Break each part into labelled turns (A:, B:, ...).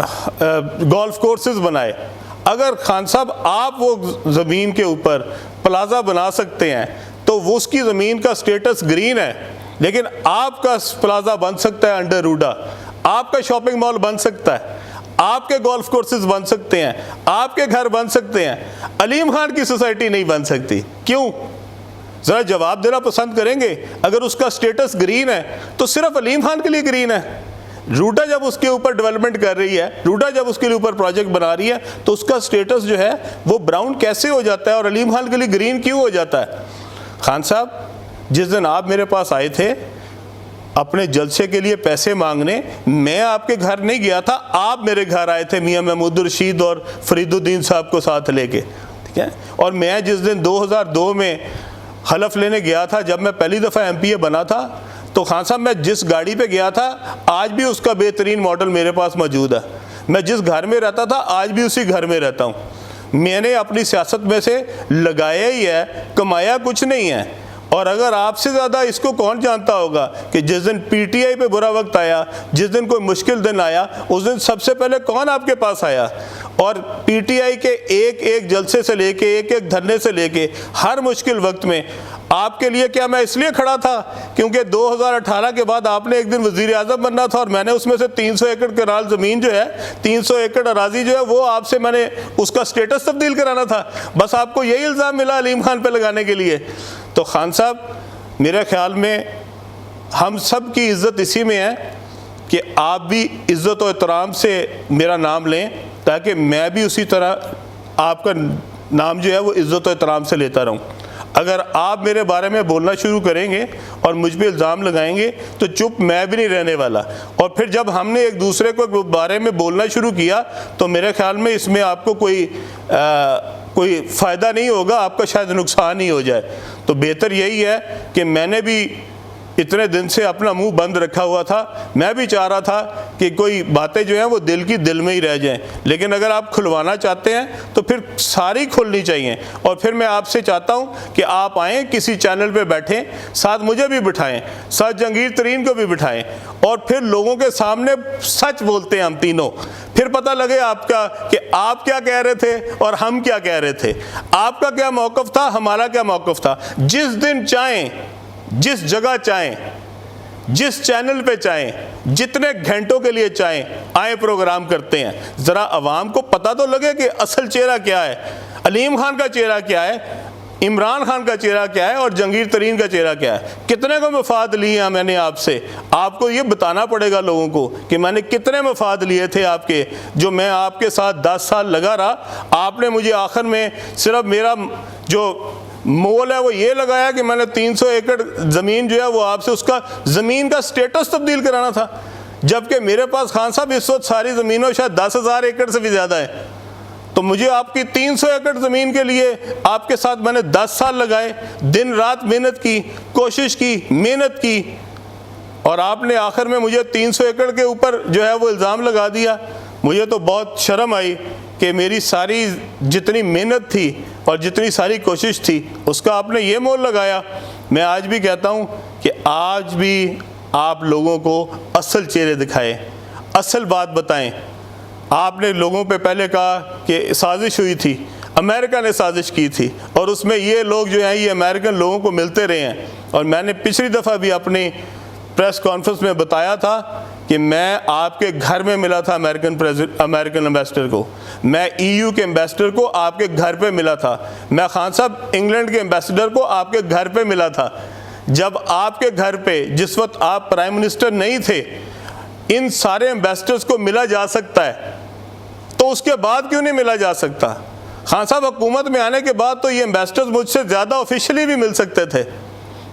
A: Golf courses بنائے. اگر خان صاحب آپ وہ زمین کے اوپر پلازا بنا سکتے ہیں تو وہ اس کی زمین کا سٹیٹس گرین ہے, لیکن آپ کا پلازا بن سکتا ہے انڈر روڈا, آپ کا شاپنگ مال بن سکتا ہے, آپ کے گولف کورسز بن سکتے ہیں, آپ کے گھر بن سکتے ہیں, علیم خان کی سوسائٹی نہیں بن سکتی. کیوں؟ ذرا جواب دینا پسند کریں گے. اگر اس کا سٹیٹس گرین ہے تو صرف علیم خان کے لیے گرین ہے. روڈا جب اس کے اوپر ڈیولپمنٹ کر رہی ہے, روڈا جب اس کے اوپر پروجیکٹ بنا رہی ہے, تو اس کا سٹیٹس جو ہے وہ براؤن کیسے ہو جاتا ہے اور علیم خان کے لیے گرین کیوں ہو جاتا ہے؟ خان صاحب, جس دن آپ میرے پاس آئے تھے اپنے جلسے کے لیے پیسے مانگنے, میں آپ کے گھر نہیں گیا تھا, آپ میرے گھر آئے تھے میاں محمود الرشید اور فرید الدین صاحب کو ساتھ لے کے, ٹھیک ہے. اور میں جس دن 2002 میں حلف لینے گیا تھا, جب میں پہلی دفعہ ایم پی اے بنا تھا, تو خان صاحب میں جس گاڑی پہ گیا تھا آج بھی اس کا بہترین ماڈل میرے پاس موجود ہے. میں جس گھر میں رہتا تھا آج بھی اسی گھر میں رہتا ہوں. میں نے اپنی سیاست میں سے لگایا ہی ہے, کمایا کچھ نہیں ہے. اور اگر آپ سے زیادہ اس کو کون جانتا ہوگا کہ جس دن پی ٹی آئی پہ برا وقت آیا, جس دن کوئی مشکل دن آیا, اس دن سب سے پہلے کون آپ کے پاس آیا؟ اور پی ٹی آئی کے ایک ایک جلسے سے لے کے, ایک ایک دھرنے سے لے کے, ہر مشکل وقت میں آپ کے لیے کیا میں اس لیے کھڑا تھا کیونکہ 2018 کے بعد آپ نے ایک دن وزیر اعظم بننا تھا, اور میں نے اس میں سے 300 ایکڑ کنال زمین جو ہے, 300 ایکڑ اراضی جو ہے, وہ آپ سے میں نے اس کا سٹیٹس تبدیل کرانا تھا. بس آپ کو یہی الزام ملا علیم خان پہ لگانے کے لیے. تو خان صاحب, میرے خیال میں ہم سب کی عزت اسی میں ہے کہ آپ بھی عزت و احترام سے میرا نام لیں, تاکہ میں بھی اسی طرح آپ کا نام جو ہے وہ عزت و احترام سے لیتا رہوں. اگر آپ میرے بارے میں بولنا شروع کریں گے اور مجھ پہ الزام لگائیں گے تو چپ میں بھی نہیں رہنے والا. اور پھر جب ہم نے ایک دوسرے کو بارے میں بولنا شروع کیا تو میرے خیال میں اس میں آپ کو کوئی فائدہ نہیں ہوگا, آپ کا شاید نقصان ہی ہو جائے. تو بہتر یہی ہے کہ میں نے بھی اتنے دن سے اپنا منہ بند رکھا ہوا تھا, میں بھی چاہ رہا تھا کہ کوئی باتیں جو ہیں وہ دل کی دل میں ہی رہ جائیں, لیکن اگر آپ کھلوانا چاہتے ہیں تو پھر ساری کھلنی چاہیے. اور پھر میں آپ سے چاہتا ہوں کہ آپ آئیں, کسی چینل پہ بیٹھیں, ساتھ مجھے بھی بٹھائیں, ساتھ جہانگیر ترین کو بھی بٹھائیں, اور پھر لوگوں کے سامنے سچ بولتے ہیں ہم تینوں. پھر پتہ لگے آپ کا کہ آپ کیا کہہ رہے تھے اور ہم کیا کہہ رہے تھے, آپ کا کیا موقف تھا, ہمارا کیا موقف تھا. جس دن چاہیں, جس جگہ چاہیں, جس چینل پہ چاہیں, جتنے گھنٹوں کے لیے چاہیں, آئیں پروگرام کرتے ہیں. ذرا عوام کو پتہ تو لگے کہ اصل چہرہ کیا ہے, علیم خان کا چہرہ کیا ہے, عمران خان کا چہرہ کیا ہے, اور جہانگیر ترین کا چہرہ کیا ہے. کتنے کو مفاد لیے ہیں میں نے آپ سے, آپ کو یہ بتانا پڑے گا لوگوں کو کہ میں نے کتنے مفاد لیے تھے آپ کے, جو میں آپ کے ساتھ 10 سال لگا رہا. آپ نے مجھے آخر میں صرف میرا جو مول ہے وہ یہ لگایا کہ میں نے 300 ایکڑ زمین جو ہے وہ آپ سے اس کا زمین کا سٹیٹس تبدیل کرانا تھا, جبکہ میرے پاس خان صاحب اس وقت ساری زمینوں شاید 10,000 ایکڑ سے بھی زیادہ ہے. تو مجھے آپ کی 300 ایکڑ زمین کے لیے آپ کے ساتھ میں نے 10 سال لگائے, دن رات محنت کی, کوشش کی, محنت کی, اور آپ نے آخر میں مجھے 300 ایکڑ کے اوپر جو ہے وہ الزام لگا دیا. مجھے تو بہت شرم آئی کہ میری ساری جتنی محنت تھی اور جتنی ساری کوشش تھی اس کا آپ نے یہ مول لگایا. میں آج بھی کہتا ہوں کہ آج بھی آپ لوگوں کو اصل چہرے دکھائیں, اصل بات بتائیں. آپ نے لوگوں پہ پہلے کہا کہ سازش ہوئی تھی, امریکہ نے سازش کی تھی, اور اس میں یہ لوگ جو ہیں یہ امریکن لوگوں کو ملتے رہے ہیں. اور میں نے پچھلی دفعہ بھی اپنی پریس کانفرنس میں بتایا تھا کہ میں آپ کے گھر میں ملا تھا امریکن امبیسڈر کو, میں EU کے امبیسڈر کو آپ کے گھر پہ ملا تھا, میں خان صاحب انگلینڈ کے امبیسڈر کو آپ کے گھر پہ ملا تھا. جب آپ کے گھر پہ جس وقت آپ پرائم منسٹر نہیں تھے ان سارے امبیسڈرز کو ملا جا سکتا ہے تو اس کے بعد کیوں نہیں ملا جا سکتا؟ خان صاحب حکومت میں آنے کے بعد تو یہ امبیسڈرز مجھ سے زیادہ آفیشلی بھی مل سکتے تھے,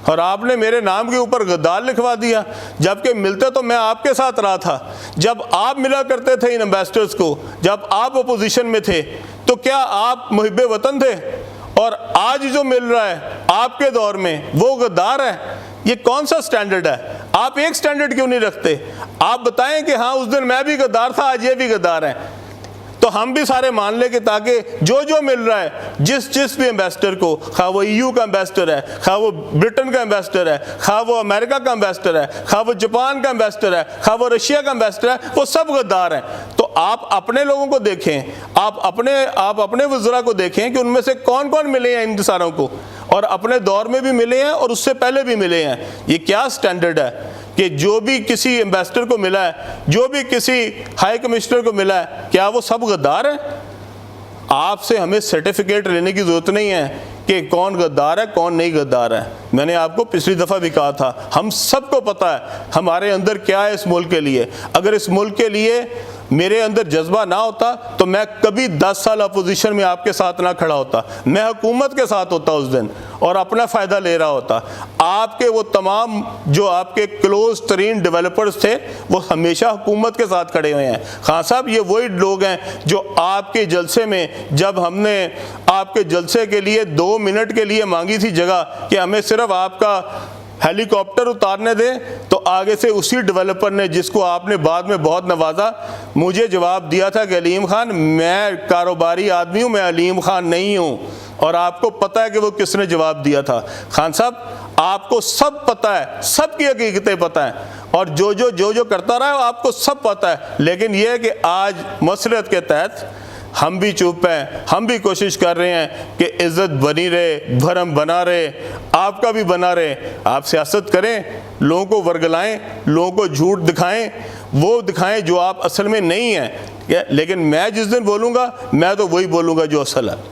A: اور آپ نے میرے نام کے اوپر غدار لکھوا دیا, جبکہ ملتے تو میں آپ کے ساتھ رہا تھا. جب آپ ملا کرتے تھے ان امبیسڈرز کو, جب آپ اپوزیشن میں تھے, تو کیا آپ محب وطن تھے؟ اور آج جو مل رہا ہے آپ کے دور میں وہ غدار ہے. یہ کون سا سٹینڈرڈ ہے؟ آپ ایک سٹینڈرڈ کیوں نہیں رکھتے؟ آپ بتائیں کہ ہاں اس دن میں بھی غدار تھا, آج یہ بھی غدار ہیں, تو ہم بھی سارے مان لیں کہ تاکہ جو مل رہا ہے جس بھی امبیسڈر کو, خواہ وہ EU کا امبیسڈر ہے, خواہ وہ برٹن کا امبیسڈر ہے, خواہ وہ امریکہ کا امبیسڈر ہے, خواہ وہ جاپان کا امبیسڈر ہے, خواہ وہ رشیا کا امبیسڈر ہے, وہ سب غدار ہیں. تو آپ اپنے لوگوں کو دیکھیں، آپ اپنے وزراء کو دیکھیں کہ ان میں سے کون کون ملے ہیں ان ساروں کو، اور اپنے دور میں بھی ملے ہیں اور اس سے پہلے بھی ملے ہیں۔ یہ کیا سٹینڈرڈ ہے کہ جو بھی کسی ایمبیسڈر کو ملا ہے، جو بھی کسی ہائی کمشنر کو ملا ہے، کیا وہ سب غدار ہیں؟ آپ سے ہمیں سرٹیفکیٹ لینے کی ضرورت نہیں ہے کہ کون غدار ہے کون نہیں غدار ہے۔ میں نے آپ کو پچھلی دفعہ بھی کہا تھا، ہم سب کو پتہ ہے ہمارے اندر کیا ہے اس ملک کے لیے۔ اگر اس ملک کے لیے میرے اندر جذبہ نہ ہوتا تو میں کبھی 10 سال اپوزیشن میں آپ کے ساتھ نہ کھڑا ہوتا، میں حکومت کے ساتھ ہوتا اس دن اور اپنا فائدہ لے رہا ہوتا۔ آپ کے وہ تمام جو آپ کے کلوز ترین ڈیولپرز تھے وہ ہمیشہ حکومت کے ساتھ کھڑے ہوئے ہیں۔ خان صاحب یہ وہی لوگ ہیں جو آپ کے جلسے میں، جب ہم نے آپ کے جلسے کے لیے 2 منٹ کے لیے مانگی تھی جگہ کہ ہمیں صرف آپ کا ہیلی کاپٹر اتارنے دے، تو آگے سے اسی ڈیولپر نے، جس کو آپ نے بعد میں بہت نوازا، مجھے جواب دیا تھا کہ علیم خان میں کاروباری آدمی ہوں، میں علیم خان نہیں ہوں۔ اور آپ کو پتہ ہے کہ وہ کس نے جواب دیا تھا۔ خان صاحب آپ کو سب پتہ ہے، سب کی حقیقتیں پتہ ہیں، اور جو کرتا رہا ہے آپ کو سب پتہ ہے، لیکن یہ ہے کہ آج مسلط کے تحت ہم بھی چپ ہیں، ہم بھی کوشش کر رہے ہیں کہ عزت بنی رہے، بھرم بنا رہے، آپ کا بھی بنا رہے۔ آپ سیاست کریں، لوگوں کو ورگلائیں، لوگوں کو جھوٹ دکھائیں، وہ دکھائیں جو آپ اصل میں نہیں ہیں، لیکن میں جس دن بولوں گا میں تو وہی بولوں گا جو اصل ہے۔